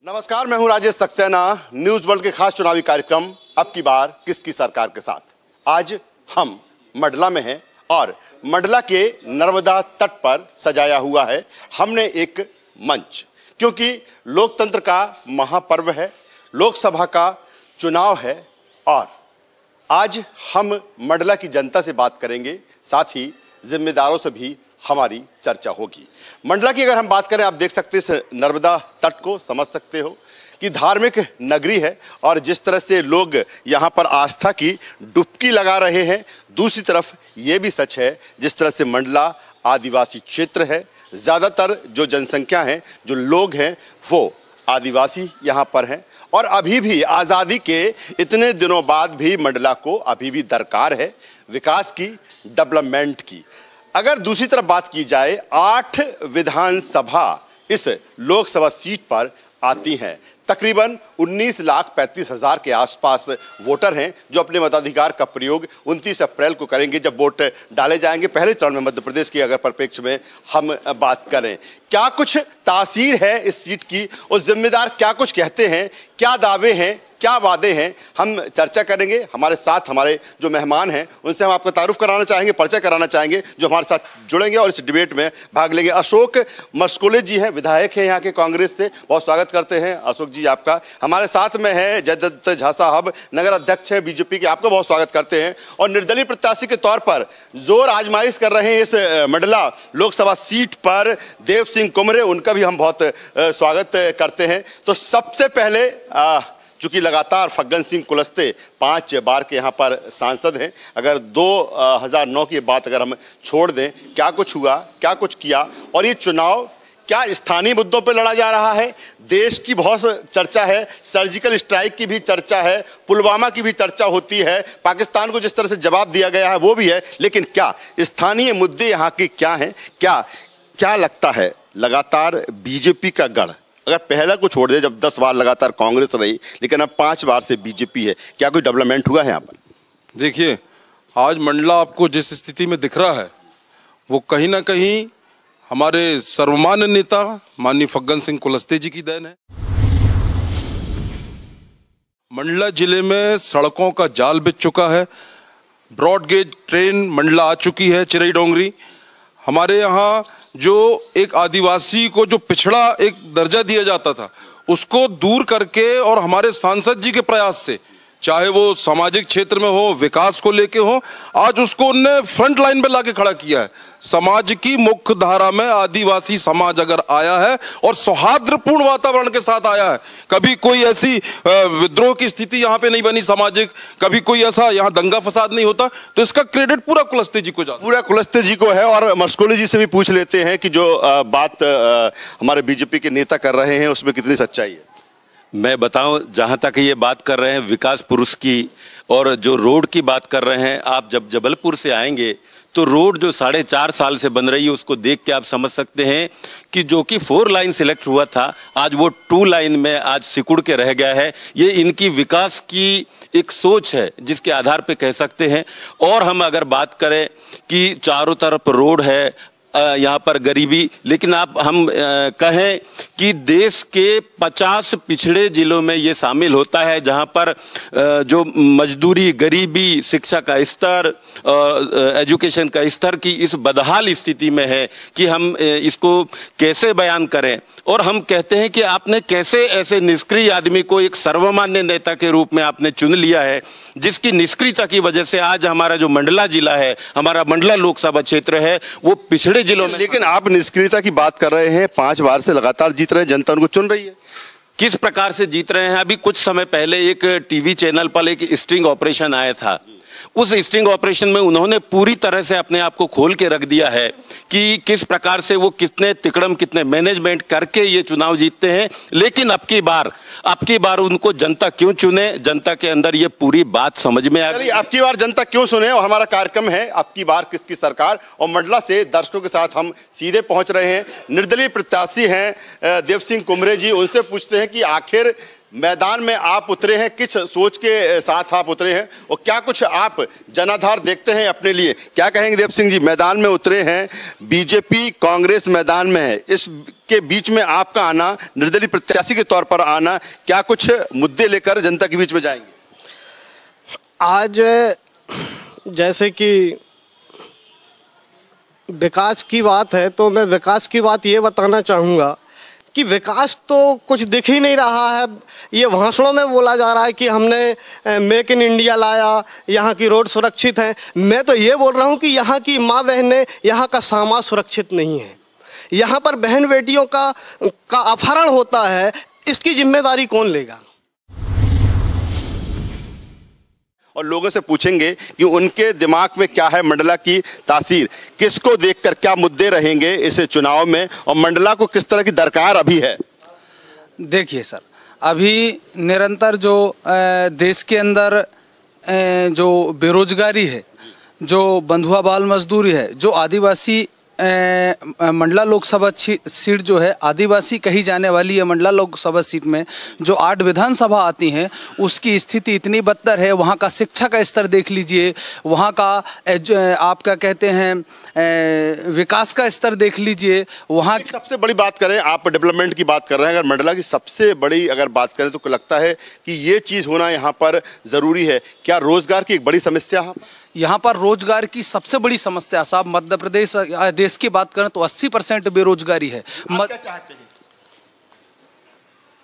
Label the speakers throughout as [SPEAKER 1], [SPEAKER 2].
[SPEAKER 1] नमस्कार, मैं हूं राजेश सक्सेना। न्यूज वर्ल्ड के खास चुनावी कार्यक्रम अब की बार किसकी सरकार के साथ आज हम मंडला में हैं और मंडला के नर्मदा तट पर सजाया हुआ है हमने एक मंच, क्योंकि लोकतंत्र का महापर्व है, लोकसभा का चुनाव है और आज हम मंडला की जनता से बात करेंगे, साथ ही जिम्मेदारों से भी हमारी चर्चा होगी। मंडला की अगर हम बात करें, आप देख सकते हैं इस नर्मदा तट को, समझ सकते हो कि धार्मिक नगरी है और जिस तरह से लोग यहाँ पर आस्था की डुबकी लगा रहे हैं, दूसरी तरफ ये भी सच है जिस तरह से मंडला आदिवासी क्षेत्र है, ज़्यादातर जो जनसंख्या है, जो लोग हैं वो आदिवासी यहाँ पर हैं और अभी भी आज़ादी के इतने दिनों बाद भी मंडला को अभी भी दरकार है विकास की, डेवलपमेंट की। अगर दूसरी तरफ बात की जाए, 8 विधानसभा इस लोकसभा सीट पर आती हैं। तकरीबन 19,35,000 के आसपास वोटर हैं जो अपने मताधिकार का प्रयोग 29 अप्रैल को करेंगे जब वोट डाले जाएंगे। पहले चरण में मध्य प्रदेश की अगर परिप्रेक्ष्य में हम बात करें, क्या कुछ तासीर है इस सीट की और जिम्मेदार क्या कुछ कहते हैं, क्या दावे हैं, क्या वादे हैं, हम चर्चा करेंगे। हमारे साथ हमारे जो मेहमान हैं उनसे हम आपका तारुफ कराना चाहेंगे, परिचय कराना चाहेंगे जो हमारे साथ जुड़ेंगे और इस डिबेट में भाग लेंगे। अशोक मस्कोले जी हैं, विधायक हैं यहाँ के कांग्रेस से, बहुत स्वागत करते हैं अशोक जी आपका। हमारे साथ में है जयदत्त झा साहब, नगर अध्यक्ष हैं बीजेपी के, आपका बहुत स्वागत करते हैं। और निर्दलीय प्रत्याशी के तौर पर जोर आजमाइश कर रहे हैं इस मंडला लोकसभा सीट पर देव सिंह कुमरे, उनका भी हम बहुत स्वागत करते हैं। तो सबसे पहले चूंकि लगातार फग्गन सिंह कुलस्ते 5 बार के यहाँ पर सांसद हैं, अगर 2009 की बात अगर हम छोड़ दें, क्या कुछ हुआ, क्या कुछ किया और ये चुनाव क्या स्थानीय मुद्दों पर लड़ा जा रहा है? देश की बहुत चर्चा है, सर्जिकल स्ट्राइक की भी चर्चा है, पुलवामा की भी चर्चा होती है, पाकिस्तान को जिस तरह से जवाब दिया गया है वो भी है, लेकिन क्या स्थानीय मुद्दे यहाँ के क्या हैं? क्या लगता है लगातार बीजेपी का गढ़, अगर पहला को छोड़ दे, जब 10 बार लगातार कांग्रेस रही लेकिन अब 5 बार से बीजेपी है, क्या कोई डेवलपमेंट हुआ है यहाँ पर?
[SPEAKER 2] देखिए, आज मंडला आपको जिस स्थिति में दिख रहा है वो कहीं ना कहीं हमारे सर्वमान्य नेता माननीय फग्गन सिंह कुलस्ते जी की देन है। मंडला जिले में सड़कों का जाल बिछ चुका है, ब्रॉड गेज ट्रेन मंडला आ चुकी है, चिरई डोंगरी। हमारे यहाँ जो एक आदिवासी को जो पिछड़ा एक दर्जा दिया जाता था उसको दूर करके और हमारे सांसद जी के प्रयास से, चाहे वो सामाजिक क्षेत्र में हो, विकास को लेके हो, आज उसको उनने फ्रंट लाइन पे लाके खड़ा किया है। समाज की मुख्य धारा में आदिवासी समाज अगर आया है और सौहार्दपूर्ण वातावरण के साथ आया है, कभी कोई ऐसी विद्रोह की स्थिति यहाँ पे नहीं बनी सामाजिक, कभी कोई ऐसा यहाँ दंगा फसाद नहीं होता, तो इसका क्रेडिट पूरा कुलस्ते जी को जाता है।
[SPEAKER 1] पूरा कुलस्ते जी को है। और मस्कोले जी से भी पूछ लेते हैं कि जो बात हमारे बीजेपी के नेता कर रहे हैं उसमें कितनी सच्चाई है?
[SPEAKER 3] मैं बताऊं, जहां तक ये बात कर रहे हैं विकास पुरुष की और जो रोड की बात कर रहे हैं, आप जब जबलपुर से आएंगे तो रोड जो 4.5 साल से बन रही है उसको देख के आप समझ सकते हैं कि जो कि 4 लाइन सिलेक्ट हुआ था आज वो 2 लाइन में आज सिकुड़ के रह गया है। ये इनकी विकास की एक सोच है जिसके आधार पे कह सकते हैं। और हम अगर बात करें कि चारों तरफ रोड है, यहाँ पर गरीबी, लेकिन हम कहें कि देश के 50 पिछड़े जिलों में ये शामिल होता है जहाँ पर जो मजदूरी, गरीबी, शिक्षा का स्तर, एजुकेशन का स्तर की इस बदहाल स्थिति में है कि हम इसको कैसे बयान करें। और हम कहते हैं कि आपने कैसे ऐसे निष्क्रिय आदमी को एक सर्वमान्य नेता के रूप में आपने चुन लिया है, जिसकी निष्क्रियता की वजह से आज हमारा जो मंडला जिला है, हमारा मंडला लोकसभा क्षेत्र है, वो पिछड़े जिलों में।
[SPEAKER 1] लेकिन आप निष्क्रियता की बात कर रहे हैं, 5 बार से लगातार जीत रहे हैं, जनता उनको चुन रही है।
[SPEAKER 3] किस प्रकार से जीत रहे हैं। अभी कुछ समय पहले एक टीवी चैनल पर एक स्टिंग ऑपरेशन आया था। उस स्टिंग ऑपरेशन में उन्होंने पूरी तरह से अपने आप को खोल के रख दिया है कि किस प्रकार से वो कितने तिकड़म, कितने मैनेजमेंट करके ये चुनाव जीतते हैं। लेकिन अब की बार उनको जनता क्यों चुने, जनता के अंदर ये पूरी बात समझ में आ गई।
[SPEAKER 1] अब की बार जनता क्यों सुने, और हमारा कार्यक्रम है अब की बार किसकी सरकार, और मंडला से दर्शकों के साथ हम सीधे पहुंच रहे हैं। निर्दलीय प्रत्याशी हैं देव सिंह कुमरे जी, उनसे पूछते हैं कि आखिर मैदान में आप उतरे हैं, किस सोच के साथ आप उतरे हैं, और क्या कुछ आप जनाधार देखते हैं अपने लिए। क्या कहेंगे देव सिंह जी, मैदान में उतरे हैं, बीजेपी कांग्रेस मैदान में है, इसके बीच में आपका आना, निर्दलीय प्रत्याशी के तौर पर आना, क्या कुछ मुद्दे लेकर जनता के बीच में जाएंगे?
[SPEAKER 4] आज जैसे कि विकास की बात है, तो मैं विकास की बात ये बताना चाहूँगा कि विकास तो कुछ दिख ही नहीं रहा है। ये भाषणों में बोला जा रहा है कि हमने मेक इन इंडिया लाया, यहाँ की रोड सुरक्षित है। मैं तो ये बोल रहा हूँ कि यहाँ की माँ बहनें, यहाँ का समाज सुरक्षित नहीं है। यहाँ पर बहन बेटियों का अपहरण होता है, इसकी जिम्मेदारी कौन लेगा?
[SPEAKER 1] और लोगों से पूछेंगे कि उनके दिमाग में क्या है, मंडला की तासीर किसको देखकर, क्या मुद्दे रहेंगे इस चुनाव में, और मंडला को किस तरह की दरकार अभी है।
[SPEAKER 5] देखिए सर, अभी निरंतर जो देश के अंदर जो बेरोजगारी है, जो बंधुआ बाल मजदूरी है, जो आदिवासी मंडला लोकसभा सीट जो है आदिवासी कही जाने वाली है, मंडला लोकसभा सीट में जो 8 विधानसभा आती हैं उसकी स्थिति इतनी बदतर है। वहाँ का शिक्षा का स्तर देख लीजिए, वहाँ का आपका कहते हैं विकास का स्तर देख लीजिए। वहाँ
[SPEAKER 1] सबसे बड़ी बात करें, आप डेवलपमेंट की बात कर रहे हैं, अगर मंडला की सबसे बड़ी अगर बात करें तो लगता है कि ये चीज़ होना यहाँ पर ज़रूरी है। क्या रोजगार की एक बड़ी समस्या है
[SPEAKER 5] यहाँ पर? रोजगार की सबसे बड़ी समस्या साहब, मध्य प्रदेश देश की बात करें तो 80% बेरोजगारी है।
[SPEAKER 1] क्या चाहते हैं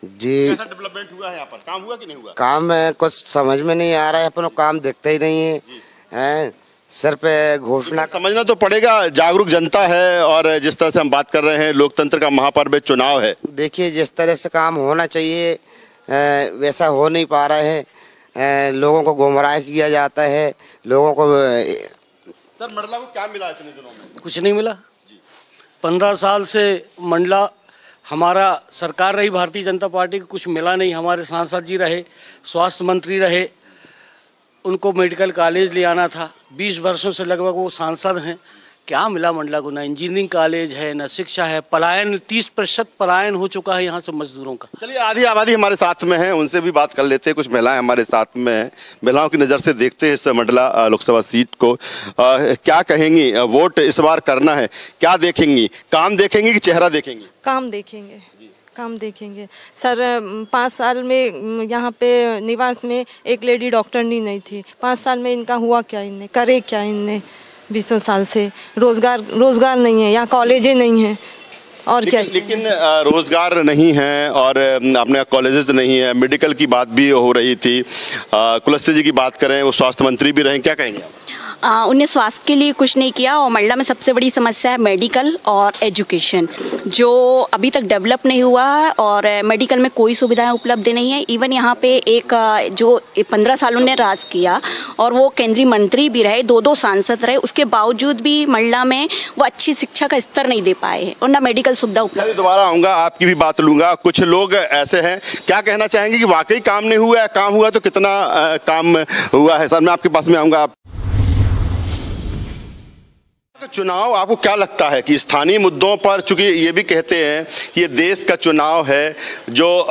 [SPEAKER 6] जी?
[SPEAKER 1] कैसा डेवलपमेंट हुआ है यहाँ पर, काम हुआ कि नहीं हुआ?
[SPEAKER 6] काम कुछ समझ में नहीं आ रहा है, अपन काम देखते ही नहीं है। सर पे घोषणा
[SPEAKER 1] समझना तो पड़ेगा, जागरूक जनता है, और जिस तरह से हम बात कर रहे हैं लोकतंत्र का महापर्व चुनाव है।
[SPEAKER 6] देखिए, जिस तरह से काम होना चाहिए वैसा हो नहीं पा रहा है। लोगों को गुमराह किया जाता है, लोगों को।
[SPEAKER 1] सर, मंडला को क्या मिला इतने दिनों में?
[SPEAKER 7] कुछ नहीं मिला। 15 साल से मंडला हमारा सरकार रही भारतीय जनता पार्टी की, कुछ मिला नहीं। हमारे सांसद जी रहे, स्वास्थ्य मंत्री रहे, उनको मेडिकल कॉलेज ले आना था। 20 वर्षों से लगभग वो सांसद हैं, क्या मिला मंडला को? ना इंजीनियरिंग कॉलेज है, ना शिक्षा है। पलायन 30% पलायन हो चुका है यहाँ से मजदूरों का।
[SPEAKER 1] चलिए, आधी आबादी हमारे साथ में है, उनसे भी बात कर लेते हैं। कुछ महिलाएं हमारे साथ में हैं, महिलाओं की नज़र से देखते हैं इस मंडला लोकसभा सीट को। क्या कहेंगी, वोट इस बार करना है, क्या देखेंगी? काम देखेंगी कि चेहरा देखेंगी?
[SPEAKER 8] काम देखेंगे, काम देखेंगे सर। 5 साल में यहाँ पे निवास में एक लेडी डॉक्टरनी नहीं थी। 5 साल में इनका हुआ क्या, इनने करे क्या? इनने 20 साल से रोजगार नहीं है, यहाँ कॉलेजें नहीं हैं, और क्या?
[SPEAKER 1] लेकिन रोजगार नहीं है, और अपने कॉलेजेस नहीं है। मेडिकल की बात भी हो रही थी, कुलस्ते जी की बात करें, वो स्वास्थ्य मंत्री भी रहे, क्या कहेंगे आप?
[SPEAKER 9] उन्हें स्वास्थ्य के लिए कुछ नहीं किया, और मंडला में सबसे बड़ी समस्या है मेडिकल और एजुकेशन, जो अभी तक डेवलप नहीं हुआ है, और मेडिकल में कोई सुविधाएं उपलब्ध नहीं है। इवन यहाँ पे एक जो 15 सालों ने राज किया और वो केंद्रीय मंत्री भी रहे, 2 सांसद रहे, उसके बावजूद भी मंडला में वो अच्छी शिक्षा का स्तर नहीं दे पाए हैं, और ना मेडिकल सुविधा उपलब्ध।
[SPEAKER 1] दोबारा आऊँगा, आपकी भी बात लूँगा। कुछ लोग ऐसे हैं, क्या कहना चाहेंगे कि वाकई काम नहीं हुआ है? काम हुआ तो कितना काम हुआ है? सर, मैं आपके पास में आऊँगा। चुनाव आपको क्या लगता है कि स्थानीय मुद्दों पर, चूंकि ये भी कहते हैं कि ये देश का चुनाव है, जो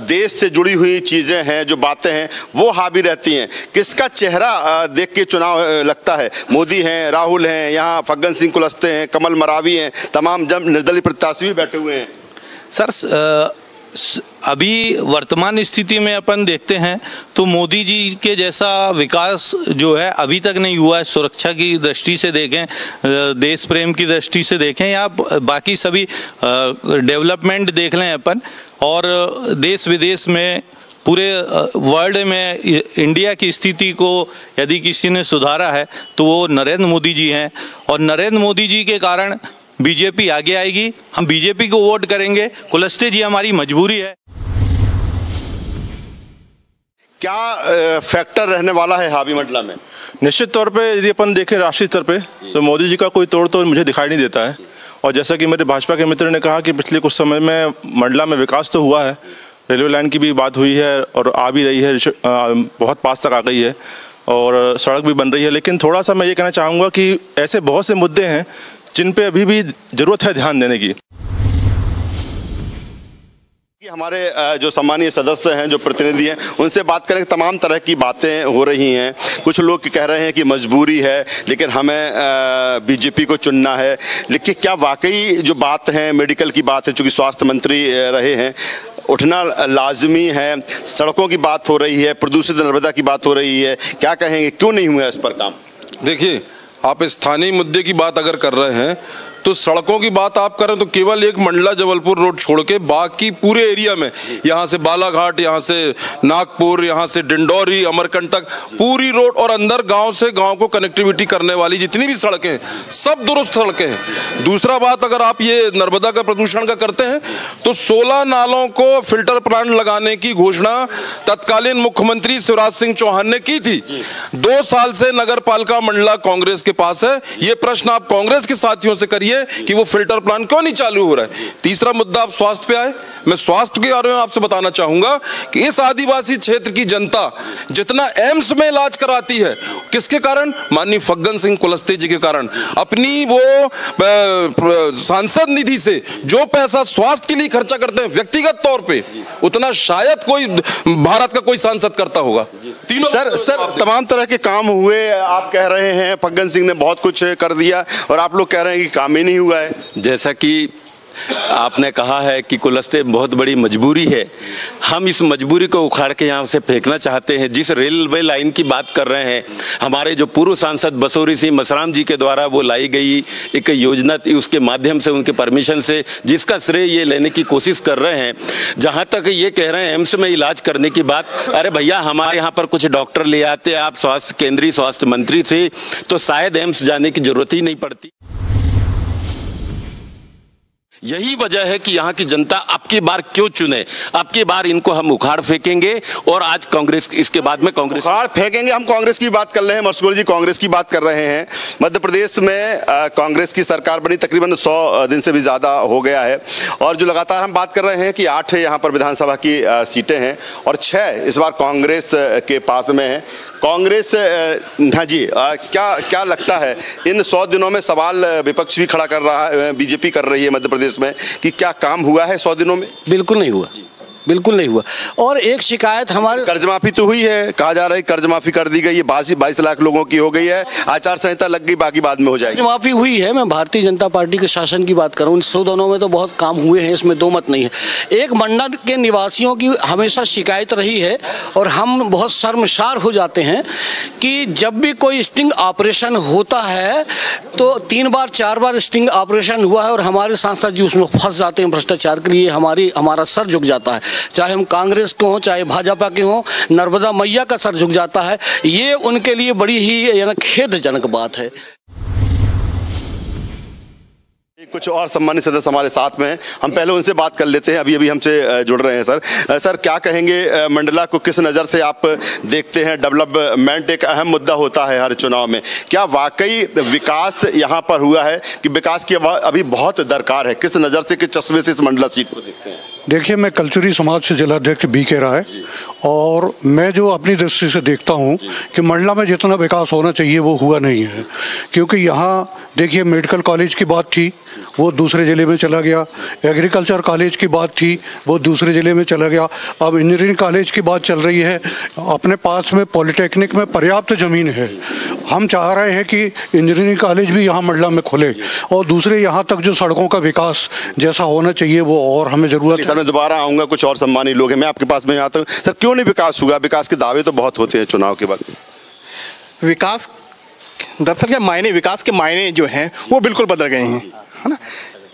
[SPEAKER 1] देश से जुड़ी हुई चीजें हैं, जो बातें हैं, वो हावी रहती हैं, किसका चेहरा देख के चुनाव लगता है? मोदी हैं, राहुल हैं, यहाँ फग्गन सिंह कुलस्ते हैं, कमल मरावी हैं, तमाम निर्दलीय प्रत्याशी भी बैठे हुए हैं।
[SPEAKER 10] सर, अभी वर्तमान स्थिति में अपन देखते हैं तो मोदी जी के जैसा विकास जो है अभी तक नहीं हुआ है। सुरक्षा की दृष्टि से देखें, देश प्रेम की दृष्टि से देखें, या बाकी सभी डेवलपमेंट देख लें अपन, और देश विदेश में पूरे वर्ल्ड में इंडिया की स्थिति को यदि किसी ने सुधारा है तो वो नरेंद्र मोदी जी हैं, और नरेंद्र मोदी जी के कारण बीजेपी आगे आएगी। हम बीजेपी को वोट करेंगे, कुलस्ते जी हमारी मजबूरी है।
[SPEAKER 1] क्या फैक्टर रहने वाला है हावी मंडला में?
[SPEAKER 11] निश्चित तौर पे यदि अपन देखें राष्ट्रीय स्तर पे तो मोदी जी का कोई तोड़ तो मुझे दिखाई नहीं देता है। और जैसा कि मेरे भाजपा के मित्र ने कहा कि पिछले कुछ समय में मंडला में विकास तो हुआ है, रेलवे लाइन की भी बात हुई है और आ भी रही है, बहुत पास तक आ गई है और सड़क भी बन रही है। लेकिन थोड़ा सा मैं ये कहना चाहूँगा कि ऐसे बहुत से मुद्दे हैं जिन पे अभी भी ज़रूरत है ध्यान देने की।
[SPEAKER 1] हमारे जो सम्मानीय सदस्य हैं, जो प्रतिनिधि हैं, उनसे बात करें। तमाम तरह की बातें हो रही हैं। कुछ लोग कह रहे हैं कि मजबूरी है, लेकिन हमें बीजेपी को चुनना है। लेकिन क्या वाकई जो बात है मेडिकल की बात है, चूँकि स्वास्थ्य मंत्री रहे हैं, उठना लाजमी है। सड़कों की बात हो रही है, प्रदूषित नर्मदा की बात हो रही है, क्या कहेंगे, क्यों नहीं हुआ इस पर काम?
[SPEAKER 2] देखिए, आप स्थानीय मुद्दे की बात अगर कर रहे हैं तो सड़कों की बात आप करें तो केवल एक मंडला जबलपुर रोड छोड़ के बाकी पूरे एरिया में, यहाँ से बालाघाट, यहाँ से नागपुर, यहाँ से डिंडौरी, अमरकंटक, पूरी रोड और अंदर गांव से गांव को कनेक्टिविटी करने वाली जितनी भी सड़कें हैं सब दुरुस्त सड़कें हैं। दूसरा बात, अगर आप ये नर्मदा का प्रदूषण का करते हैं तो 16 नालों को फिल्टर प्लांट लगाने की घोषणा तत्कालीन मुख्यमंत्री शिवराज सिंह चौहान ने की थी। 2 साल से नगर पालिका मंडला कांग्रेस के पास है। ये प्रश्न आप कांग्रेस के साथियों से करिए कि वो फिल्टर प्लांट क्यों नहीं चालू हो रहा है। तीसरा मुद्दा, आप स्वास्थ्य पे आए। मैं स्वास्थ्य के बारे में आपसे बताना चाहूंगा कि इस आदिवासी क्षेत्र की जनता जितना एम्स में इलाज कराती है, किसके कारण? माननीय फग्गन सिंह कुलस्ते जी के कारण। अपनी वो सांसद निधि से जो पैसा स्वास्थ्य के लिए खर्चा करते हैं व्यक्तिगत तौर पे, उतना शायद कोई भारत का कोई सांसद करता होगा। तीनों
[SPEAKER 1] सर तमाम तरह के काम हुए, आप कह रहे हैं फग्गन सिंह ने बहुत कुछ कर दिया और आप लोग कह रहे हैं कि काम ही नहीं हुआ है।
[SPEAKER 3] जैसा कि आपने कहा है कि कुलस्ते बहुत बड़ी मजबूरी है, हम इस मजबूरी को उखाड़ के यहाँ से फेंकना चाहते हैं। जिस रेलवे लाइन की बात कर रहे हैं, हमारे जो पूर्व सांसद बसोरी सिंह मसराम जी के द्वारा वो लाई गई एक योजना थी, उसके माध्यम से, उनके परमिशन से, जिसका श्रेय ये लेने की कोशिश कर रहे हैं। जहाँ तक ये कह रहे हैं एम्स में इलाज करने की बात, अरे भैया हमारे यहाँ पर कुछ डॉक्टर ले आते आप केंद्रीय स्वास्थ्य मंत्री से, तो शायद एम्स जाने की जरूरत ही नहीं पड़ती। यही वजह है कि यहाँ की जनता आपकी बार क्यों चुने। आपकी बार इनको हम उखाड़ फेंकेंगे और आज कांग्रेस, इसके बाद में कांग्रेस
[SPEAKER 1] उखाड़ फेंकेंगे। हम कांग्रेस की बात कर रहे हैं, मशगूल जी कांग्रेस की बात कर रहे हैं। मध्य प्रदेश में कांग्रेस की सरकार बनी तकरीबन 100 दिन से भी ज़्यादा हो गया है और जो लगातार हम बात कर रहे हैं कि 8 यहाँ पर विधानसभा की सीटें हैं और 6 इस बार कांग्रेस के पास में है। कांग्रेस, हाँ जी, क्या लगता है इन 100 दिनों में? सवाल विपक्ष भी खड़ा कर रहा है, बीजेपी कर रही है मध्य प्रदेश में, कि क्या काम हुआ है 100 दिनों में?
[SPEAKER 7] बिल्कुल नहीं हुआ, बिल्कुल नहीं हुआ। और एक शिकायत हमारे,
[SPEAKER 1] कर्ज माफी तो हुई है, कहा जा रहा है कर्ज माफी कर दी गई है, 22 लाख लोगों की हो गई है, आचार संहिता लग गई, बाकी बाद में हो जाएगी।
[SPEAKER 7] माफी हुई है। मैं भारतीय जनता पार्टी के शासन की बात कर रहा हूँ। 100 दिनों में तो बहुत काम हुए हैं, इसमें दो मत नहीं है। एक मंडल के निवासियों की हमेशा शिकायत रही है और हम बहुत शर्मसार हो जाते हैं कि जब भी कोई स्टिंग ऑपरेशन होता है तो 3 बार 4 बार स्टिंग ऑपरेशन हुआ है और हमारे सांसद जी उसमें फंस जाते हैं भ्रष्टाचार के लिए। हमारा सर झुक जाता है, चाहे हम कांग्रेस के हों चाहे भाजपा के हों, नर्मदा मैया का सर झुक जाता है। ये उनके लिए बड़ी ही खेदजनक बात है।
[SPEAKER 1] कुछ और सम्मानित सदस्य हमारे साथ में हैं, हम पहले उनसे बात कर लेते हैं। अभी हमसे जुड़ रहे हैं। सर क्या कहेंगे, मंडला को किस नज़र से आप देखते हैं? डेवलपमेंट एक अहम मुद्दा होता है हर चुनाव में। क्या वाकई विकास यहाँ पर हुआ है कि विकास की अभी बहुत दरकार है? किस नज़र से, किस चश्मे से इस मंडला सीट को देखते हैं?
[SPEAKER 12] देखिए, मैं कल्चुरी समाज से जिलाध्यक्ष BK राय, और मैं जो अपनी दृष्टि से देखता हूँ कि मंडला में जितना विकास होना चाहिए वो हुआ नहीं है। क्योंकि यहाँ देखिए मेडिकल कॉलेज की बात थी, वो दूसरे ज़िले में चला गया। एग्रीकल्चर कॉलेज की बात थी, वो दूसरे ज़िले में चला गया। अब इंजीनियरिंग कॉलेज की बात चल रही है। अपने पास में पॉलिटेक्निक में पर्याप्त ज़मीन है। हम चाह रहे हैं कि इंजीनियरिंग कॉलेज भी यहाँ मंडला में खुले, और दूसरे यहाँ तक जो सड़कों का विकास जैसा होना चाहिए वो और हमें ज़रूरत है।
[SPEAKER 1] सर मैं दोबारा आऊँगा, कुछ और सम्मानित लोग हैं, मैं आपके पास में आता हूँ। सर क्यों नहीं विकास हुआ? विकास के दावे तो बहुत होते हैं चुनाव के बाद।
[SPEAKER 13] विकास दरअसल क्या मायने, विकास के मायने जो हैं वो बिल्कुल बदल गए हैं, है ना।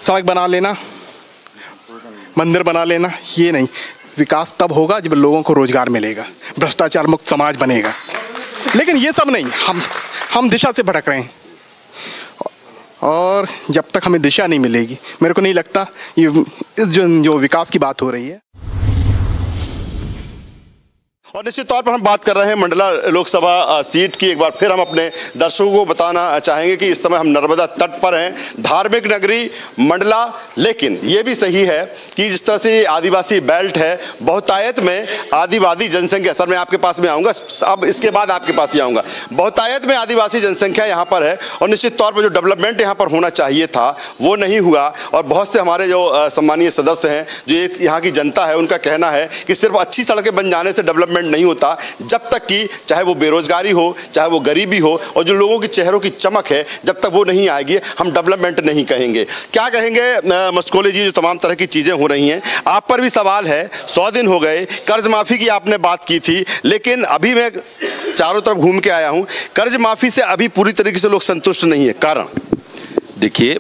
[SPEAKER 13] सड़क बना लेना, मंदिर बना लेना, ये नहीं। विकास तब होगा जब लोगों को रोजगार मिलेगा, भ्रष्टाचार मुक्त समाज बनेगा। लेकिन ये सब नहीं, हम दिशा से भटक रहे हैं, और जब तक हमें दिशा नहीं मिलेगी, मेरे को नहीं लगता ये इस जो विकास की बात हो रही है।
[SPEAKER 1] और निश्चित तौर पर हम बात कर रहे हैं मंडला लोकसभा सीट की। एक बार फिर हम अपने दर्शकों को बताना चाहेंगे कि इस समय हम नर्मदा तट पर हैं, धार्मिक नगरी मंडला। लेकिन ये भी सही है कि जिस तरह से ये आदिवासी बेल्ट है, बहुतायत में आदिवासी जनसंख्या, सर मैं आपके पास में आऊँगा, अब इसके बाद आपके पास ही आऊँगा, बहुतायत में आदिवासी जनसंख्या यहाँ पर है और निश्चित तौर पर जो डेवलपमेंट यहाँ पर होना चाहिए था वो नहीं हुआ। और बहुत से हमारे जो सम्मानीय सदस्य हैं, जो यहाँ की जनता है, उनका कहना है कि सिर्फ अच्छी सड़कें बन जाने से डेवलपमेंट नहीं होता, जब तक कि चाहे वो बेरोजगारी हो, चाहे वो गरीबी हो, और जो लोगों के चेहरों की चमक है, जब तक वो नहीं आएगी हम डेवलपमेंट नहीं कहेंगे। क्या कहेंगे मस्कोले जी, जो तमाम तरह की चीज़ें हो रही हैं, आप पर भी सवाल है। 100 दिन हो गए, कर्ज माफ़ी की आपने बात की थी, लेकिन अभी मैं चारों तरफ घूम के आया हूँ, कर्ज माफ़ी से अभी पूरी तरीके से लोग संतुष्ट नहीं है। कारण
[SPEAKER 3] देखिए,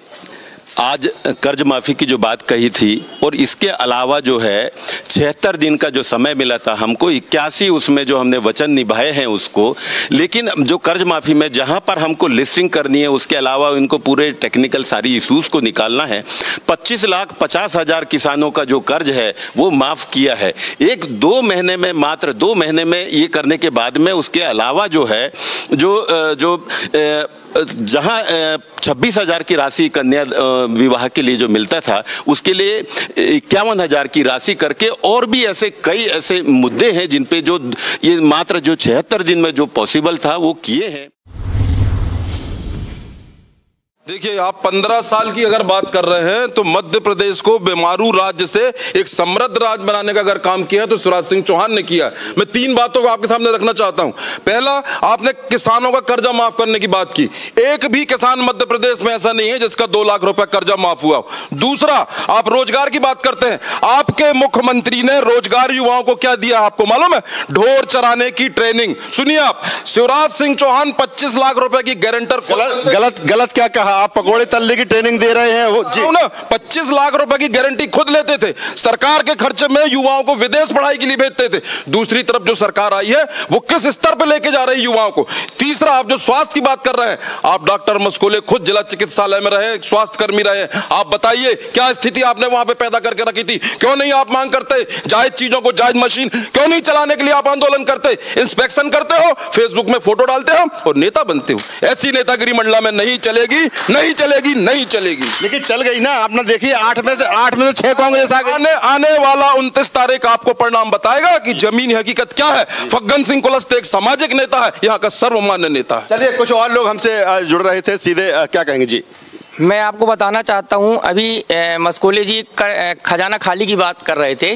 [SPEAKER 3] आज कर्ज माफ़ी की जो बात कही थी और इसके अलावा जो है 76 दिन का जो समय मिला था हमको, 81 उसमें जो हमने वचन निभाए हैं उसको, लेकिन जो कर्ज माफ़ी में जहां पर हमको लिस्टिंग करनी है, उसके अलावा इनको पूरे टेक्निकल सारी इशूज़ को निकालना है। 25,50,000 किसानों का जो कर्ज है वो माफ़ किया है 1-2 महीने में, मात्र 2 महीने में ये करने के बाद में। उसके अलावा जो है जहां 26,000 की राशि कन्या विवाह के लिए जो मिलता था, उसके लिए 51,000 की राशि करके, और भी ऐसे कई ऐसे मुद्दे हैं जिन पे जो ये मात्र जो 76 दिन में जो पॉसिबल था वो किए हैं।
[SPEAKER 2] देखिए, आप 15 साल की अगर बात कर रहे हैं तो मध्य प्रदेश को बीमारू राज्य से एक समृद्ध राज्य बनाने का अगर काम किया है तो शिवराज सिंह चौहान ने किया है। मैं 3 बातों को आपके सामने रखना चाहता हूं। पहला, आपने किसानों का कर्जा माफ करने की बात की। एक भी किसान मध्य प्रदेश में ऐसा नहीं है जिसका 2 लाख रुपए कर्जा माफ हुआ हो। दूसरा, आप रोजगार की बात करते हैं, आपके मुख्यमंत्री ने रोजगार युवाओं को क्या दिया आपको मालूम है? ढोर चराने की ट्रेनिंग। सुनिए आप, शिवराज सिंह चौहान 25 लाख रुपए की गारंटर।
[SPEAKER 1] गलत क्या कहा? आप पकौड़े तलने की ट्रेनिंग दे रहे हैं वो जी
[SPEAKER 2] ना। 25 लाख रुपए की गारंटी खुद लेते थे, सरकार के खर्चे में युवाओं को विदेश पढ़ाई के लिए भेजते थे। दूसरी तरफ जो सरकार आई है वो किस स्तर पर लेके जा रही युवाओं को। तीसरा, आप जो स्वास्थ्य की बात कर रहे हैं, आप डॉक्टर मस्कोले खुद जिला चिकित्सालय में रहे, स्वास्थ्य कर्मी रहे, आप बताइए क्या स्थिति आपने वहां पे पैदा करके रखी थी? क्यों नहीं आप मांग करते जायज चीजों को, जायज मशीन क्यों नहीं चलाने के लिए आप आंदोलन करते, इंस्पेक्शन करते हो, फेसबुक में फोटो डालते हो और नेता बनते हो? ऐसी नेतागिरी मंडला में नहीं चलेगी, नहीं चलेगी, नहीं चलेगी।
[SPEAKER 1] लेकिन चल गई ना, आपने देखिए 8 में से 6 कांग्रेस आ गए।
[SPEAKER 2] आने वाला 29 तारीख आपको परिणाम बताएगा कि जमीनी हकीकत क्या है। फग्गन सिंह कुलस्ते एक सामाजिक नेता है, यहाँ का सर्वमान्य नेता है।
[SPEAKER 1] चलिए, कुछ और लोग हमसे जुड़ रहे थे, सीधे क्या कहेंगे जी?
[SPEAKER 14] मैं आपको बताना चाहता हूं, अभी मस्कोले जी खजाना खाली की बात कर रहे थे।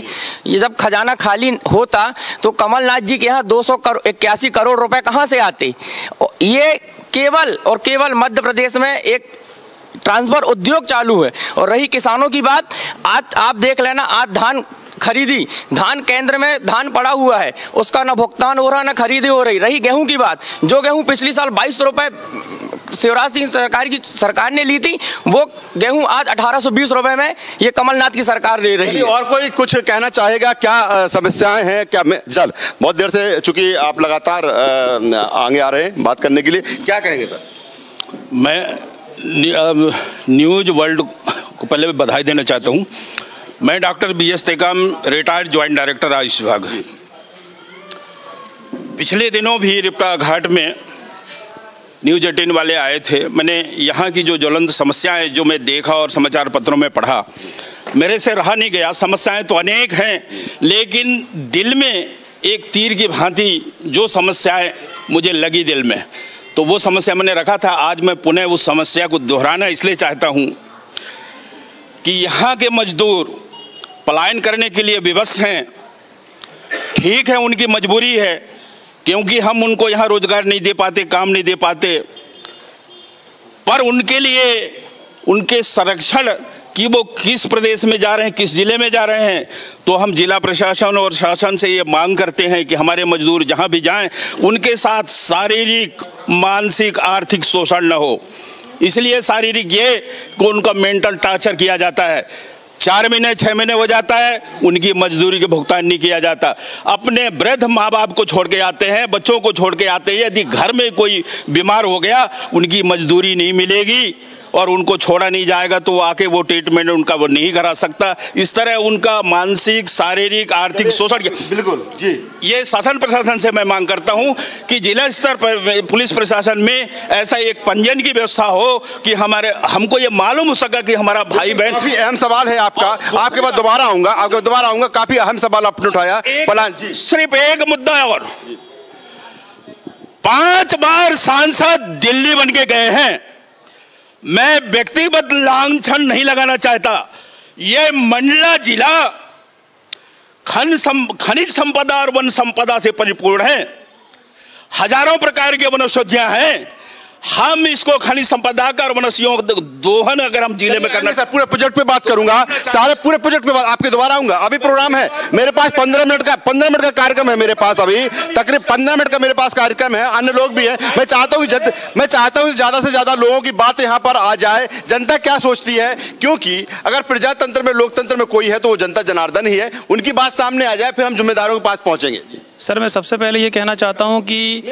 [SPEAKER 14] ये जब खजाना खाली होता तो कमलनाथ जी के यहाँ 281 करोड़ रुपए कहाँ से आते? ये केवल और केवल मध्य प्रदेश में एक ट्रांसफर उद्योग चालू है। और रही किसानों की बात, आज आप देख लेना, आज धान खरीदी, धान केंद्र में धान पड़ा हुआ है, उसका ना भुगतान हो रहा ना खरीदी हो रही। रही गेहूं की बात, जो गेहूं पिछली साल 22 रुपए शिवराज सिंह सरकार ने ली थी, वो गेहूं आज 1820 रुपए में ये कमलनाथ की सरकार ले रही है।
[SPEAKER 1] और कोई कुछ कहना चाहेगा? क्या समस्याएं हैं? क्या चल बहुत देर से, चूंकि आप लगातार आगे आ रहे हैं बात करने के लिए, क्या कहेंगे सर?
[SPEAKER 15] मैं न्यूज वर्ल्ड को पहले बधाई देना चाहता हूं। मैं doctor BS Tekam, retired joint director Ayush विभाग। पिछले दिनों भी रिप्का घाट में न्यूज 18 वाले आए थे। मैंने यहाँ की जो ज्वलंत समस्याएं जो मैं देखा और समाचार पत्रों में पढ़ा, मेरे से रहा नहीं गया। समस्याएं तो अनेक हैं, लेकिन दिल में एक तीर की भांति जो समस्याएं मुझे लगी दिल में, तो वो समस्या मैंने रखा था। आज मैं पुनः उस समस्या को दोहराना इसलिए चाहता हूँ कि यहाँ के मजदूर पलायन करने के लिए विवश हैं। ठीक है, उनकी मजबूरी है, क्योंकि हम उनको यहाँ रोजगार नहीं दे पाते, काम नहीं दे पाते, पर उनके लिए उनके संरक्षण कि वो किस प्रदेश में जा रहे हैं, किस जिले में जा रहे हैं, तो हम जिला प्रशासन और शासन से ये मांग करते हैं कि हमारे मजदूर जहाँ भी जाएं उनके साथ शारीरिक, मानसिक, आर्थिक शोषण न हो। इसलिए शारीरिक ये को उनका मेंटल टॉर्चर किया जाता है। 4 महीने 6 महीने हो जाता है, उनकी मजदूरी के भुगतान नहीं किया जाता। अपने वृद्ध माँ बाप को छोड़ के आते हैं, बच्चों को छोड़ के आते हैं। यदि घर में कोई बीमार हो गया, उनकी मजदूरी नहीं मिलेगी। और उनको छोड़ा नहीं जाएगा तो आके वो ट्रीटमेंट उनका वो नहीं करा सकता। इस तरह उनका मानसिक, शारीरिक, आर्थिक शोषण।
[SPEAKER 1] बिल्कुल जी,
[SPEAKER 15] ये शासन प्रशासन से मैं मांग करता हूं कि जिला स्तर पर पुलिस प्रशासन में ऐसा एक पंजीयन की व्यवस्था हो कि हमको ये मालूम हो सका कि हमारा भाई बहन।
[SPEAKER 1] काफी अहम सवाल है आपका, आपके बाद दोबारा आऊंगा, काफी अहम सवाल आपने उठाया। पलान जी,
[SPEAKER 15] सिर्फ एक मुद्दा है और 5 बार सांसद दिल्ली बन के गए हैं। मैं व्यक्तिगत लांछन नहीं लगाना चाहता, ये मंडला जिला खनिज संपदा और वन संपदा से परिपूर्ण है। हजारों प्रकार के वनौषधियां हैं। हम इसको खनिज संपदा का और वनस्पतियों दोहन अगर हम जिले में करना।
[SPEAKER 1] सर पूरे प्रोजेक्ट पे बात करूंगा, सारे पूरे प्रोजेक्ट पे बात आपके दोबारा आऊंगा। अभी प्रोग्राम है मेरे पास 15 मिनट का कार्यक्रम है मेरे पास, अभी तकरीबन 15 मिनट का मेरे पास कार्यक्रम है। अन्य लोग भी हैं। मैं चाहता हूं ज्यादा से ज्यादा लोगों की बात यहां पर आ जाए, जनता क्या सोचती है, क्योंकि अगर प्रजातंत्र में, लोकतंत्र में कोई है तो वो जनता जनार्दन ही है। उनकी बात सामने आ जाए, फिर हम जिम्मेदारों के पास पहुंचेंगे।
[SPEAKER 16] सर मैं सबसे पहले ये कहना चाहता हूं कि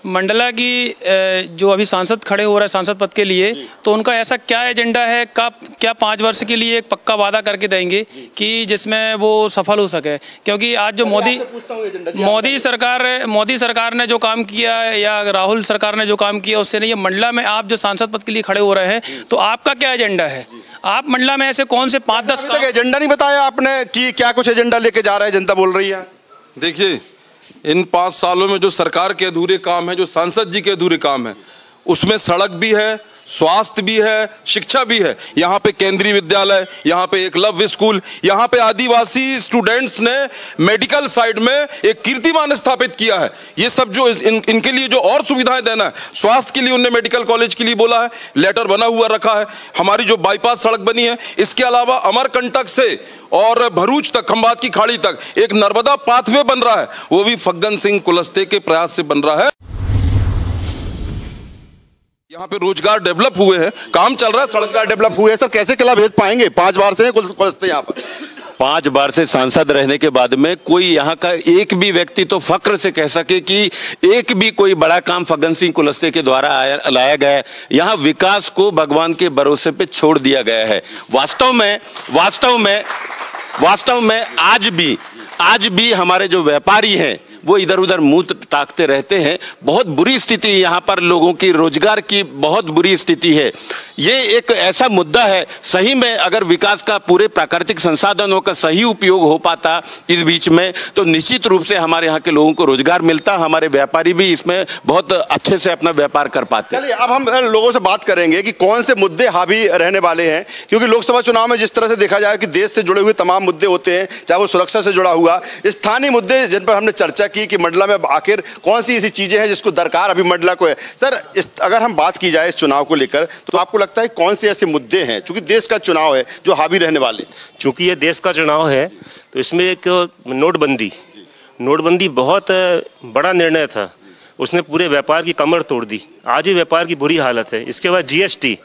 [SPEAKER 16] मंडला की जो अभी सांसद खड़े हो रहे हैं सांसद पद के लिए, तो उनका ऐसा क्या एजेंडा है, क्या 5 वर्ष के लिए एक पक्का वादा करके देंगे कि जिसमें वो सफल हो सके। क्योंकि आज जो मोदी सरकार ने जो काम किया या राहुल सरकार ने जो काम किया उससे नहीं। मंडला में आप जो सांसद पद के लिए खड़े हो रहे हैं तो आपका क्या एजेंडा है? आप मंडला में ऐसे कौन से 5-10
[SPEAKER 1] एजेंडा नहीं बताया आपने कि क्या कुछ एजेंडा लेके जा रहे हैं, जनता बोल रही है।
[SPEAKER 2] देखिए, इन 5 सालों में जो सरकार के अधूरे काम है, जो सांसद जी के अधूरे काम है, उसमें सड़क भी है, स्वास्थ्य भी है, शिक्षा भी है। यहाँ पे केंद्रीय विद्यालय, यहाँ पे एकलव्य स्कूल, यहाँ पे आदिवासी स्टूडेंट्स ने मेडिकल साइड में एक कीर्तिमान स्थापित किया है। ये सब जो इनके लिए जो और सुविधाएं देना है, स्वास्थ्य के लिए उन्होंने मेडिकल कॉलेज के लिए बोला है, लेटर बना हुआ रखा है। हमारी जो बाईपास सड़क बनी है, इसके अलावा अमरकंटक से और भरूच तक, खंभात की खाड़ी तक एक नर्मदा पाथवे बन रहा है, वो भी फग्गन सिंह कुलस्ते के प्रयास से बन रहा है। यहाँ पे रोजगार डेवलप हुए हैं, काम चल रहा है, सड़क
[SPEAKER 1] डेवलप हुए हैं। सर कैसे किला भेद पाएंगे? 5 बार से कुलस्ते यहाँ पर
[SPEAKER 3] 5 बार से सांसद रहने के बाद में कोई यहाँ का एक भी व्यक्ति तो फक्र से कह सके कि एक भी कोई बड़ा काम फग्गन सिंह कुलस्ते के द्वारा लाया गया है। यहाँ विकास को भगवान के भरोसे पे छोड़ दिया गया है। वास्तव में आज भी हमारे जो व्यापारी हैं वो इधर उधर मुंह ताकते रहते हैं। बहुत बुरी स्थिति यहाँ पर, लोगों की रोजगार की बहुत बुरी स्थिति है। ये एक ऐसा मुद्दा है, सही में अगर विकास का, पूरे प्राकृतिक संसाधनों का सही उपयोग हो पाता इस बीच में, तो निश्चित रूप से हमारे यहाँ के लोगों को रोजगार मिलता, हमारे व्यापारी भी इसमें बहुत अच्छे से अपना व्यापार कर पाते।
[SPEAKER 1] चलिए अब हम लोगों से बात करेंगे कि कौन से मुद्दे हावी रहने वाले हैं, क्योंकि लोकसभा चुनाव में जिस तरह से देखा जाए कि देश से जुड़े हुए तमाम मुद्दे होते हैं, चाहे वो सुरक्षा से जुड़ा हुआ, स्थानीय मुद्दे जिन पर हमने चर्चा की मंडला में आखिर कौन सी ऐसी चीजें हैं जिसको दरकार अभी मंडला को है। सर अगर हम बात की जाए इस चुनाव को लेकर, तो आपको लगता है कौन से ऐसे मुद्दे हैं, चूंकि देश का चुनाव है, जो हावी रहने वाले?
[SPEAKER 17] चूंकि ये देश का चुनाव है तो इसमें एक नोटबंदी बहुत बड़ा निर्णय था, उसने पूरे व्यापार की कमर तोड़ दी। आज भी व्यापार की बुरी हालत है। इसके बाद GST,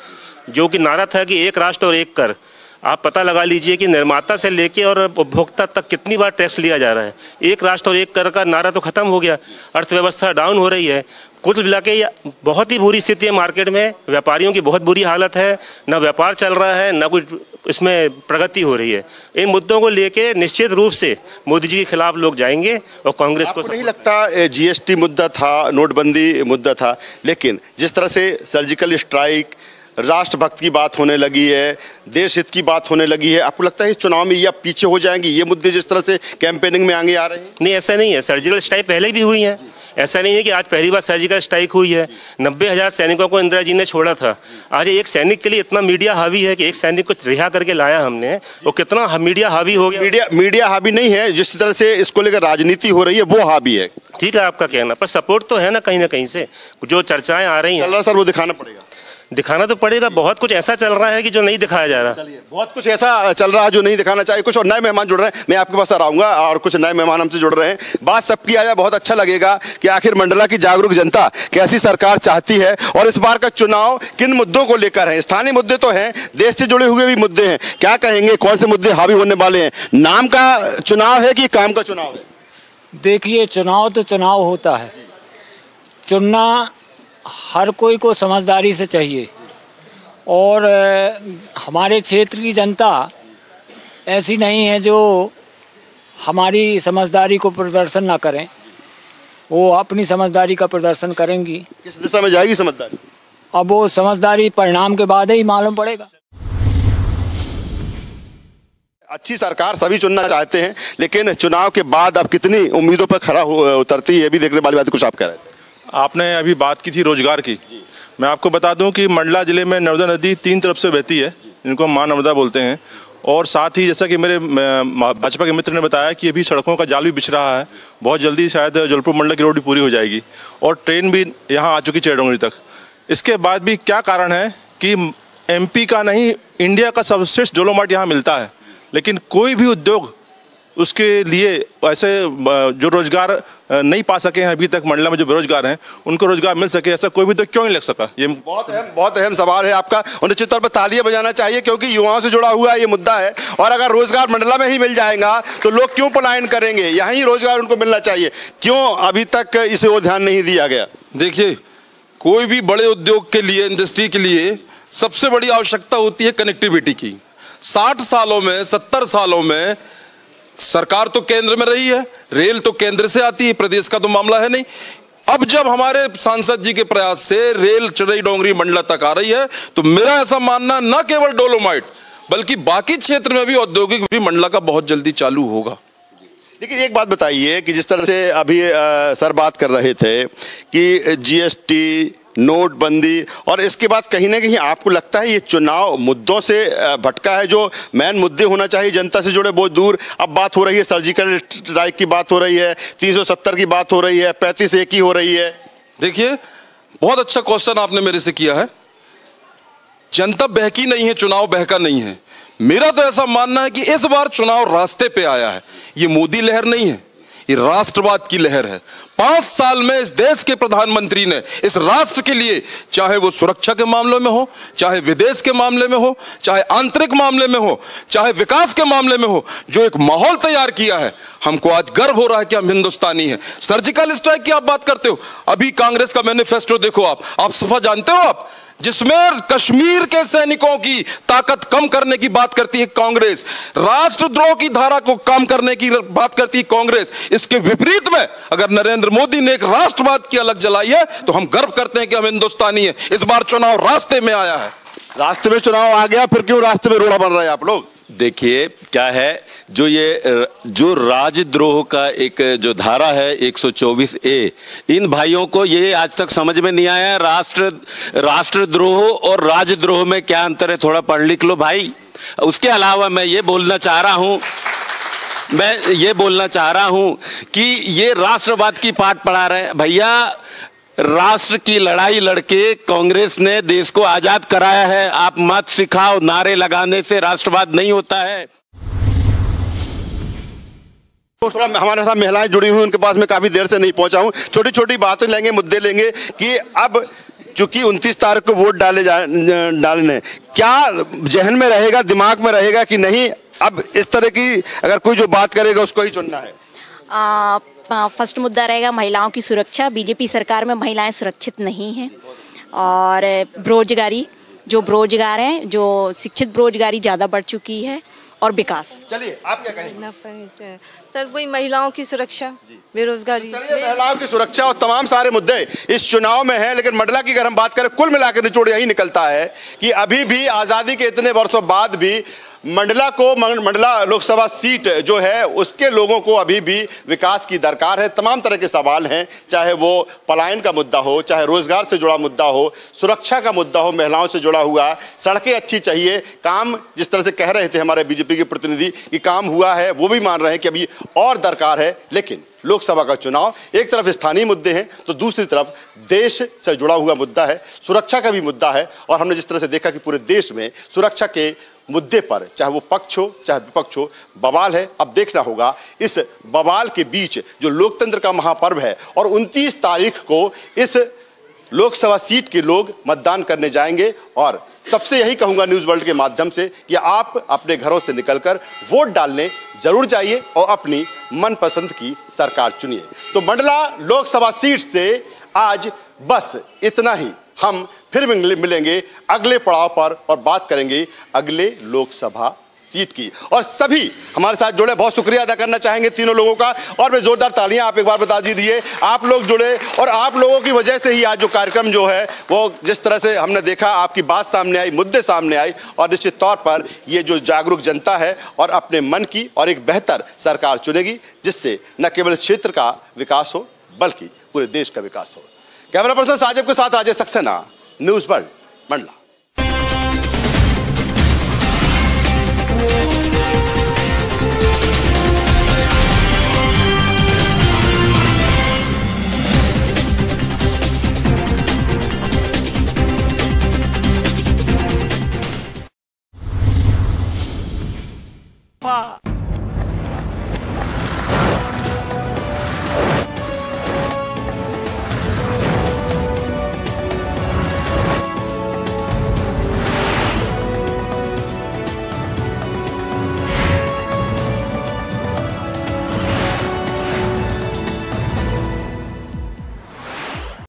[SPEAKER 17] जो कि नारा था कि एक राष्ट्र और एक कर, आप पता लगा लीजिए कि निर्माता से लेके और उपभोक्ता तक कितनी बार टैक्स लिया जा रहा है। एक राष्ट्र और एक कर का नारा तो खत्म हो गया, अर्थव्यवस्था डाउन हो रही है। कुल मिला के बहुत ही बुरी स्थिति है मार्केट में, व्यापारियों की बहुत बुरी हालत है, ना व्यापार चल रहा है, ना कोई इसमें प्रगति हो रही है। इन मुद्दों को लेके निश्चित रूप से मोदी जी के खिलाफ लोग जाएंगे और कांग्रेस को
[SPEAKER 1] नहीं लगता GST मुद्दा था, नोटबंदी मुद्दा था, लेकिन जिस तरह से सर्जिकल स्ट्राइक, राष्ट्रभक्त की बात होने लगी है, देश हित की बात होने लगी है, आपको लगता है इस चुनाव में ये आप पीछे हो जाएंगे, ये मुद्दे जिस तरह से कैंपेनिंग में आगे आ रहे हैं?
[SPEAKER 17] नहीं, ऐसा नहीं है। सर्जिकल स्ट्राइक पहले भी हुई है, ऐसा नहीं है कि आज पहली बार सर्जिकल स्ट्राइक हुई है। 90,000 सैनिकों को इंदिरा जी ने छोड़ा था। आज एक सैनिक के लिए इतना मीडिया हावी है कि एक सैनिक को रिहा करके लाया हमने, वो कितना मीडिया हावी हो गया।
[SPEAKER 1] मीडिया हावी नहीं है, जिस तरह से इसको लेकर राजनीति हो रही है वो हावी है।
[SPEAKER 17] ठीक है आपका कहना, पर सपोर्ट तो है ना कहीं से, जो चर्चाएं आ रही हैं।
[SPEAKER 1] सर वो दिखाना तो पड़ेगा।
[SPEAKER 17] बहुत कुछ ऐसा चल रहा है कि जो नहीं दिखाया जा रहा।
[SPEAKER 1] चलिए, बहुत कुछ ऐसा चल रहा है जो नहीं दिखाना चाहिए। कुछ और नए मेहमान जुड़ रहे हैं, मैं आपके पास आऊंगा और कुछ नए मेहमान हमसे जुड़ रहे हैं। बात सबकी आया, बहुत अच्छा लगेगा कि आखिर मंडला की जागरूक जनता कैसी सरकार चाहती है और इस बार का चुनाव किन मुद्दों को लेकर है। स्थानीय मुद्दे तो हैं, देश से जुड़े हुए भी मुद्दे हैं। क्या कहेंगे, कौन से मुद्दे हावी होने वाले हैं? नाम का चुनाव है कि काम का चुनाव है?
[SPEAKER 18] देखिए, चुनाव तो चुनाव होता है, चुनना हर कोई को समझदारी से चाहिए। और हमारे क्षेत्र की जनता ऐसी नहीं है जो हमारी समझदारी को प्रदर्शन ना करें, वो अपनी समझदारी का प्रदर्शन करेंगी।
[SPEAKER 1] किस दिशा में जाएगी समझदारी?
[SPEAKER 18] अब वो समझदारी परिणाम के बाद ही मालूम पड़ेगा।
[SPEAKER 1] अच्छी सरकार सभी चुनना चाहते हैं, लेकिन चुनाव के बाद अब कितनी उम्मीदों पर खरा उतरती है, ये भी देखने वाली बात। कुछ आप कह रहे थे।
[SPEAKER 11] आपने अभी बात की थी रोजगार की। मैं आपको बता दूं कि मंडला जिले में नर्मदा नदी 3 तरफ से बहती है, जिनको हम माँ नर्मदा बोलते हैं। और साथ ही जैसा कि मेरे भाजपा के मित्र ने बताया कि अभी सड़कों का जाल भी बिछ रहा है। बहुत जल्दी शायद जबलपुर मंडल की रोड भी पूरी हो जाएगी और ट्रेन भी यहाँ आ चुकी चिरैडोंगरी तक। इसके बाद भी क्या कारण है कि MP का नहीं, इंडिया का सर्वश्रेष्ठ डोलोमाइट यहाँ मिलता है, लेकिन कोई भी उद्योग उसके लिए ऐसे जो रोजगार नहीं पा सके हैं अभी तक, मंडला में जो बेरोजगार हैं उनको रोजगार मिल सके, ऐसा कोई भी तो क्यों नहीं लग सका? ये
[SPEAKER 1] बहुत अहम सवाल है आपका और निश्चित तौर पर तालियां बजाना चाहिए, क्योंकि युवाओं से जुड़ा हुआ ये मुद्दा है। और अगर रोजगार मंडला में ही मिल जाएगा तो लोग क्यों पलायन करेंगे? यहीं रोजगार उनको मिलना चाहिए। क्यों अभी तक इसे वो ध्यान नहीं दिया गया?
[SPEAKER 2] देखिए, कोई भी बड़े उद्योग के लिए, इंडस्ट्री के लिए सबसे बड़ी आवश्यकता होती है कनेक्टिविटी की। 60 सालों में, 70 सालों में सरकार तो केंद्र में रही है, रेल तो केंद्र से आती है, प्रदेश का तो मामला है नहीं। अब जब हमारे सांसद जी के प्रयास से रेल चिरैडोंगरी मंडला तक आ रही है, तो मेरा ऐसा मानना न केवल डोलोमाइट बल्कि बाकी क्षेत्र में भी औद्योगिक भी मंडला का बहुत जल्दी चालू होगा।
[SPEAKER 1] लेकिन एक बात बताइए कि जिस तरह से अभी सर बात कर रहे थे कि GST, नोटबंदी, और इसके बाद कहीं ना कहीं आपको लगता है ये चुनाव मुद्दों से भटका है? जो मेन मुद्दे होना चाहिए जनता से जुड़े बहुत दूर। अब बात हो रही है सर्जिकल स्ट्राइक की बात हो रही है, 370 की बात हो रही है, 35A की हो रही है।
[SPEAKER 2] देखिए, बहुत अच्छा क्वेश्चन आपने मेरे से किया है। जनता बहकी नहीं है, चुनाव बहका नहीं है। मेरा तो ऐसा मानना है कि इस बार चुनाव रास्ते पे आया है। ये मोदी लहर नहीं है, ये राष्ट्रवाद की लहर है। 5 साल में इस देश के प्रधानमंत्री ने इस राष्ट्र के लिए, चाहे वो सुरक्षा के मामले में हो, चाहे विदेश के मामले में हो, चाहे आंतरिक मामले में हो, चाहे विकास के मामले में हो, जो एक माहौल तैयार किया है, हमको आज गर्व हो रहा है कि हम हिंदुस्तानी हैं। सर्जिकल स्ट्राइक की आप बात करते हो, अभी कांग्रेस का मैनिफेस्टो देखो आप सफा जानते हो आप, जिसमें कश्मीर के सैनिकों की ताकत कम करने की बात करती है कांग्रेस, राष्ट्रद्रोह की धारा को कम करने की बात करती है कांग्रेस। इसके विपरीत में अगर नरेंद्र मोदी ने एक राष्ट्रवाद की अलग जलाई है, तो हम गर्व करते हैं कि हम हिंदुस्तानी हैं। इस बार चुनाव रास्ते में आया है।
[SPEAKER 1] रास्ते में चुनाव आ गया, फिर क्यों रास्ते में रोड़ा बन रहे हैं आप लोग?
[SPEAKER 3] देखिए क्या है, जो राजद्रोह का एक जो धारा है 124A, इन भाइयों को ये आज तक समझ में नहीं आया। राष्ट्रद्रोह और राजद्रोह में क्या अंतर है, थोड़ा पढ़ लिख लो भाई। उसके अलावा मैं ये बोलना चाह रहा हूं कि ये राष्ट्रवाद की पाठ पढ़ा रहे हैं भैया। राष्ट्र की लड़ाई लड़के कांग्रेस ने देश को आजाद कराया है। आप मत सिखाओ, नारे लगाने से राष्ट्रवाद नहीं होता है।
[SPEAKER 1] थोड़ा हमारे साथ महिलाएं जुड़ी हुई, उनके पास मैं काफी देर से नहीं पहुंचा हूं। छोटी छोटी बातें लेंगे, मुद्दे लेंगे कि अब चूंकि 29 तारीख को वोट डालने, क्या जहन में रहेगा, दिमाग में रहेगा कि नहीं अब इस तरह की अगर कोई जो बात करेगा उसको ही चुनना है?
[SPEAKER 9] फर्स्ट मुद्दा रहेगा महिलाओं की सुरक्षा। बीजेपी सरकार में महिलाएं सुरक्षित नहीं हैं। और बेरोजगारी, जो बेरोजगार हैं, जो शिक्षित बेरोजगारी ज़्यादा बढ़ चुकी है। और विकास।
[SPEAKER 1] चलिए आप क्या कहेंगे?
[SPEAKER 8] सर वही महिलाओं की सुरक्षा, बेरोजगारी,
[SPEAKER 1] महिलाओं की सुरक्षा और तमाम सारे मुद्दे इस चुनाव में हैं। लेकिन मंडला की अगर हम बात करें, कुल मिलाकर निचोड़ यही निकलता है कि अभी भी आज़ादी के इतने वर्षों बाद भी मंडला लोकसभा सीट जो है उसके लोगों को अभी भी विकास की दरकार है। तमाम तरह के सवाल हैं, चाहे वो पलायन का मुद्दा हो, चाहे रोजगार से जुड़ा मुद्दा हो, सुरक्षा का मुद्दा हो, महिलाओं से जुड़ा हुआ, सड़कें अच्छी चाहिए, काम जिस तरह से कह रहे थे हमारे बीजेपी के प्रतिनिधि कि काम हुआ है, वो भी मान रहे हैं कि अभी और दरकार है। लेकिन लोकसभा का चुनाव, एक तरफ स्थानीय मुद्दे हैं तो दूसरी तरफ देश से जुड़ा हुआ मुद्दा है, सुरक्षा का भी मुद्दा है। और हमने जिस तरह से देखा कि पूरे देश में सुरक्षा के मुद्दे पर चाहे वो पक्ष हो चाहे विपक्ष हो, बवाल है। अब देखना होगा इस बवाल के बीच जो लोकतंत्र का महापर्व है, और 29 तारीख को इस लोकसभा सीट के लोग मतदान करने जाएंगे। और सबसे यही कहूंगा न्यूज़ वर्ल्ड के माध्यम से कि आप अपने घरों से निकलकर वोट डालने जरूर जाइए और अपनी मनपसंद की सरकार चुनिए। तो मंडला लोकसभा सीट से आज बस इतना ही। हम फिर मिलेंगे अगले पड़ाव पर और बात करेंगे अगले लोकसभा सीट की। और सभी हमारे साथ जुड़े, बहुत शुक्रिया अदा करना चाहेंगे तीनों लोगों का, और वे जोरदार तालियां आप एक बार बता दीजिए। आप लोग जुड़े और आप लोगों की वजह से ही आज जो कार्यक्रम जो है वो जिस तरह से हमने देखा, आपकी बात सामने आई, मुद्दे सामने आई, और निश्चित तौर पर ये जो जागरूक जनता है और अपने मन की और एक बेहतर सरकार चुनेगी, जिससे न केवल इस क्षेत्र का विकास हो बल्कि पूरे देश का विकास हो। कैमरा पर्सन साजिब के साथ राजेश सक्सेना, न्यूज़ वर्ल्ड, मंडला।